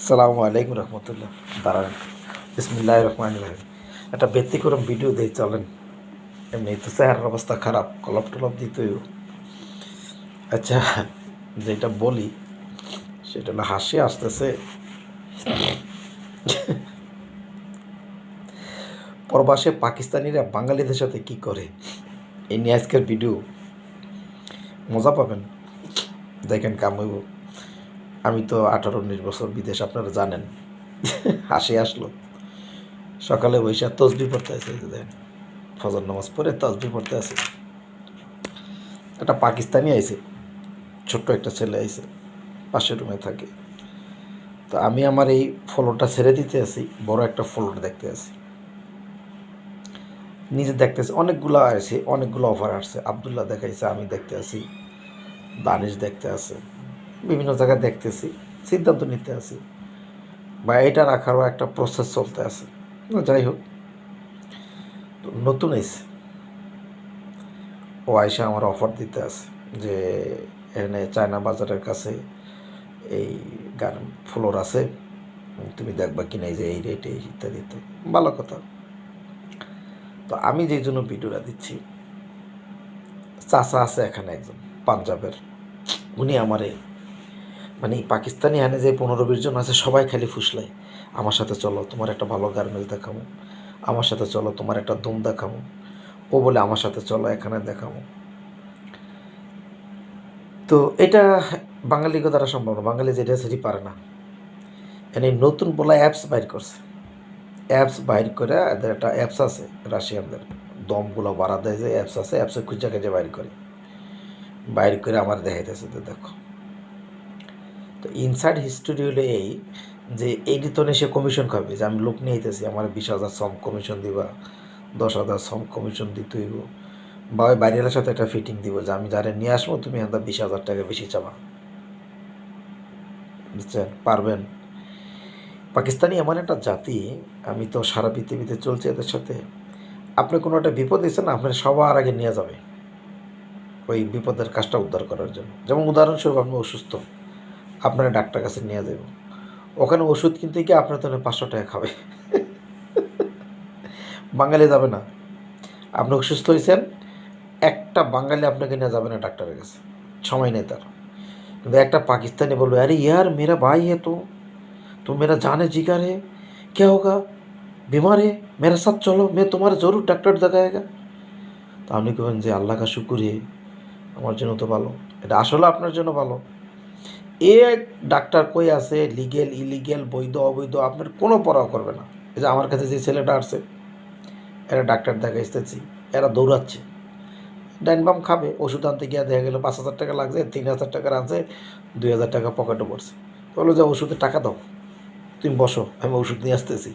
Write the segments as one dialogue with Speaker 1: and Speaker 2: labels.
Speaker 1: আসসালামু আলাইকুম রহমতুল্লাহ। দাঁড়ান, বিসমিল্লাহির রহমানির রহিম। একটা ব্যতিক্রম ভিডিও দিয়ে চলেন। এমনি তো চেহারার অবস্থা খারাপ, কলপ টলপ দিতেই। আচ্ছা, যেটা বলি সেটা হলো হাসি আসতেছে। প্রবাসে পাকিস্তানিরা বাঙালিদের সাথে কি করে, এই নিয়ে আজকের ভিডিও। মজা পাবেন, দেখেন কাম হইব। আমি তো 18-19 বছর বিদেশ, আপনারা জানেন। হাসি আসলো। সকালে বৈশাখ তসবি পড়তে আছে, দেখেন ফজর নামাজ পড়ে তসবি পড়তে আছে। একটা পাকিস্তানি আইছে, ছোট্ট একটা ছেলে আইছে, পাশের রুমে থাকে। তো আমি আমার এই ফলোটা ছেড়ে দিতে আছি, বড় একটা ফলোটা দেখতে আছি, নিজে দেখতেছি। অনেকগুলো আসে, অনেকগুলো অফার আসছে। আবদুল্লাহ দেখাইছে, আমি দেখতে আছি, দানিশ দেখতে আছে, বিভিন্ন জায়গায় দেখতেছি, সিদ্ধান্ত নিতে আছি বা এটা রাখারও একটা প্রসেস চলতে আছে। যাই হোক, নতুন আইছে, ও আইসা আমার অফার দিতে আছে যে এখানে চায়না বাজারের কাছে এই গান ফ্লোর আছে, তুমি দেখবা কিনা, এই যে এই রেটে ইত্যাদি ইত্যাদি। ভালো কথা। তো আমি যেই জন্য ভিডিওটা দিচ্ছি, চাচা আছে এখানে একজন পাঞ্জাবের, উনি আমারে মানে পাকিস্তানি এনে যে 15-20 জন আছে, সবাই খালি ফুসলাই, আমার সাথে চলো তোমার একটা ভালো গার্মেন্টস দেখাবো, আমার সাথে চলো তোমার একটা দম দেখাবো। ও বলে আমার সাথে চলো এখানে দেখাবো। তো এটা বাঙালিকে দ্বারা সম্ভব না, বাঙালি যেটা সেটি পারে না। এনে নতুন বলা অ্যাপস বাইর করছে, অ্যাপস বাইর করে, এদের একটা অ্যাপস আছে রাশিয়ানদের, দমগুলো বাড়া দেয় যে অ্যাপস আছে, অ্যাপসে খুঁজে খুঁজে বাইর করে, বাইর করে আমার দেখাইতেছে। তো দেখো, তো ইনসাইড হিস্টোরি হলো এই যে এই রিতনে সে কমিশন খাবে, যে আমি লোক নিয়ে আইতেছি, আমার 20,000 সম কমিশন দিবা, 10,000 সম কমিশন দিতে হইব, বা ওই বাইরের সাথে একটা ফিটিং দিব যে আমি যারা নিয়ে আসবো তুমি হয়তো 20,000 টাকা বেশি চাবা। বুঝছেন? পারবেন? পাকিস্তানি এমন একটা জাতি, আমি তো সারা পৃথিবীতে চলছি এদের সাথে। আপনি কোনো একটা বিপদ দিচ্ছেন না, আপনার সবার আগে নিয়ে যাবে ওই বিপদের কাজটা উদ্ধার করার জন্য। যেমন উদাহরণস্বরূপ, আপনি অসুস্থ, আপনার ডাক্তার কাছে নিয়ে যাব, ওখানে ওষুধ কিনতে গিয়ে আপনার তো 500 টাকা খাবে। বাঙালি যাবে না। আপনি অসুস্থ হয়েছেন, একটা বাঙালি আপনাকে নিয়ে যাবে না ডাক্তারের কাছে, সময় নেই তার। কিন্তু একটা পাকিস্তানি বলবে, আরে ইয়ার মেরা ভাই है तो मेरा जान है जिगर है, क्या होगा, बीमार है, मेरे साथ चलो, मैं तुम्हारा जरूर डॉक्टर दिखाएगा। তো আপনি কবেন যে আল্লাহ কা শুকুর হে, আমার জন্য তো ভালো। এটা আসলে আপনার জন্য ভালো। এ ডাক্তার কই আছে, লিগেল ইলিগেল, বৈধ অবৈধ, আপনার কোনো পরোয়া করবে না। এই যে আমার কাছে যে ছেলেটা আসছে, এরা ডাক্তার দেখাইতেছি, এরা দৌড়াচ্ছে, ডাইন বাম খাবে। ওষুধ আনতে গিয়ে দেখা গেলো 5,000 টাকা লাগছে, 3,000 টাকার আনছে, 2,000 টাকা পকেটে পড়ছে। বললো যে ওষুধের টাকা দাও, তুমি বসো, আমি ওষুধ নিয়ে আসতেছি।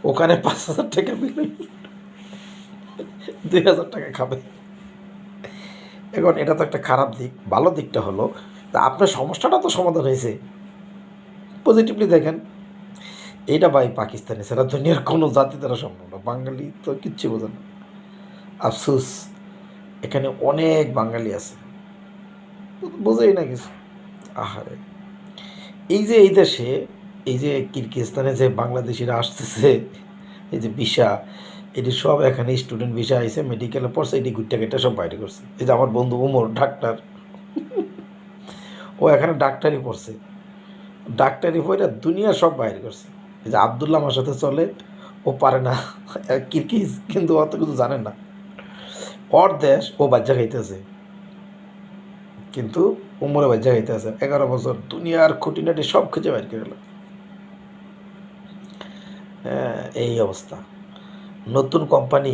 Speaker 1: ওখানে 5,000 টাকা বিল, 2,000 টাকা খাবে। এখন এটা তো একটা খারাপ দিক। ভালো দিকটা হলো, তা আপনার সমস্যাটা তো সমাধান হয়েছে, পজিটিভলি দেখেন। এইটা ভাই পাকিস্তানি ছাড়া দুনিয়ার কোনো জাতি দ্বারা সম্ভব না। বাঙালি তো কিচ্ছু বোঝে না। আফসোস, এখানে অনেক বাঙালি আছে, বোঝেই না কিছু। আহারে, এই যে এই দেশে, এই যে কিরগিজস্তানে যে বাংলাদেশিরা আসতেছে, এই যে ভিসা, এটি সব এখানে স্টুডেন্ট ভিসা আইসে, মেডিকেলে পড়ছে, এটি গুট্টা গেটটা সব বাইরে করছে। এই যে আমার বন্ধু উমর ডাক্তার, ও এখানে ডাক্তারি পড়ছে, ডাক্তারি পড়ে দুনিয়া সব বাইরে করছে। এই যে আবদুল্লাহ আমার সাথে চলে, ও পারে না কিরগিজ, কিন্তু অত কিছু জানেন না। ওর দেশ, ও বাচ্চা খাইতেছে, কিন্তু উমরে বাচ্চা খাইতেছে। 11 বছর দুনিয়ার খুঁটিনাটি সব খুঁজে বাইর করে গেল। হ্যাঁ, এই অবস্থা। নতুন কোম্পানি,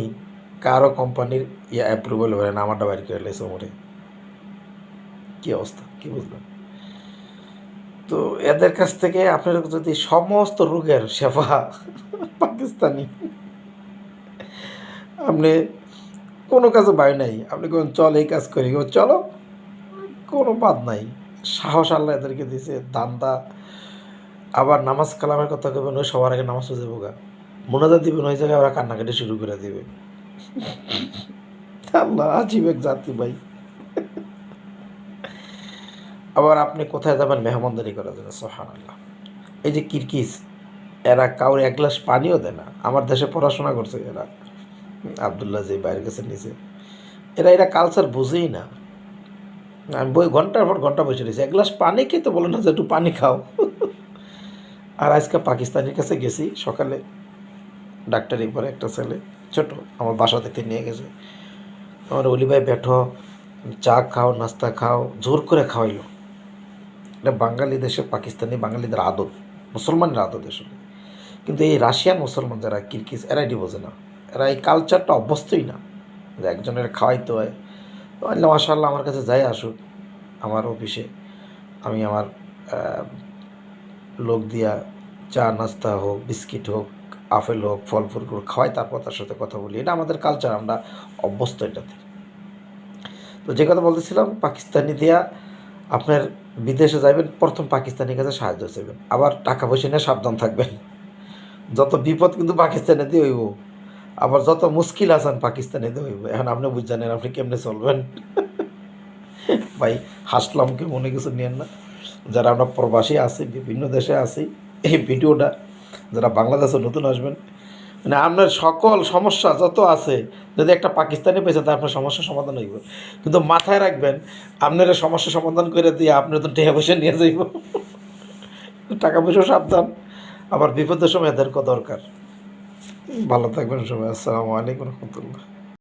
Speaker 1: কারো কোম্পানির অ্যাপ্রুভাল হয় না, আমারটা বাইর করে লেছে ওমরে। কী অবস্থা, কী বুঝলেন? তো এদের কাছ থেকে আপনার যদি সমস্ত রোগের সেবা পাকিস্তানি, আপনি কোনো কাজে ভয় নাই, আপনি কোন চল এই কাজ করি, ও চলো, কোনো বাদ নাই। সাহস আল্লাহ এদেরকে দিয়েছে, দান্দা। আবার নামাজ কালামের কথা কবেন, ওই সবার আগে নামাজ পড়ে যাবো গা, মোনাজাত দিবেন, ওই জায়গায় ওরা কান্নাকাটি শুরু করে দিবে। আল্লাহ, আজীব এক জাতি ভাই। আবার আপনি কোথায় যাবেন মেহমানদারি করার জন্য, সুবহানাল্লাহ, এই যে কিরকিস, এরা কাউরে এক গ্লাস পানিও দেয় না। আমার দেশে পড়াশোনা করছে এরা, আবদুল্লাহ যে বাইরের কাছে নিচে, এরা কালচার বুঝেই না। আমি বই ঘন্টার পর ঘন্টা বসে রয়েছি, এক গ্লাস পানি খেতে বলে না যে একটু পানি খাও। আর আজকে পাকিস্তানের কাছে গেছি সকালে, ডাক্তারি পরে একটা ছেলে ছোট আমার বাসা থেকে নিয়ে গেছে, আমার অলি ভাই বেঠো, চা খাও নাস্তা খাও, জোর করে খাওয়াইলো। এটা বাঙালি দেশে পাকিস্তানি বাঙালিদের আদত, মুসলমানের আদত আসলে। কিন্তু এই রাশিয়ান মুসলমান যারা কিরকিজ, এরা এটি বোঝে না, এরা এই কালচারটা অভ্যস্তই না যে একজনের খাওয়াইতে হয়। তো আল্লাহ মাশাআল্লাহ আমার কাছে যাই আসুক আমার অফিসে, আমি আমার লোক দিয়া চা নাস্তা হোক, বিস্কিট হোক, আপেল হোক, ফল ফুল খাওয়াই, তারপর তার সাথে কথা বলি। এটা আমাদের কালচার, আমরা অভ্যস্ত এটাতে। তো যে কথা বলতেছিলাম, পাকিস্তানি দিয়া আপনার বিদেশে যাবেন, প্রথম পাকিস্তানির কাছে সাহায্য চাইবেন, আবার টাকা পয়সা নিয়ে সাবধান থাকবেন। যত বিপদ কিন্তু পাকিস্তানে দিয়ে হইব, আবার যত মুশকিল আছেন পাকিস্তানে দিয়ে হইব। এখন আপনি বুঝছেন আপনি কেমনে চলবেন। ভাই হাসলাম, কি মনে কিছু নিয়েন না। যারা আমরা প্রবাসী আছি, বিভিন্ন দেশে আছি, এই ভিডিওটা যারা বাংলাদেশে নতুন আসবেন, মানে আপনার সকল সমস্যা যত আছে যদি একটা পাকিস্তানি পেয়েছে তা আপনার সমস্যার সমাধান হইব। কিন্তু মাথায় রাখবেন, আপনার সমস্যা সমাধান করে দিয়ে আপনার তো টাকা পয়সা নিয়ে যাইব। টাকা পয়সা সাবধান, আবার বিপদের সময় এদের দরকার। ভালো থাকবেন সবাই, আসসালামু আলাইকুম রহমতুল্লাহ।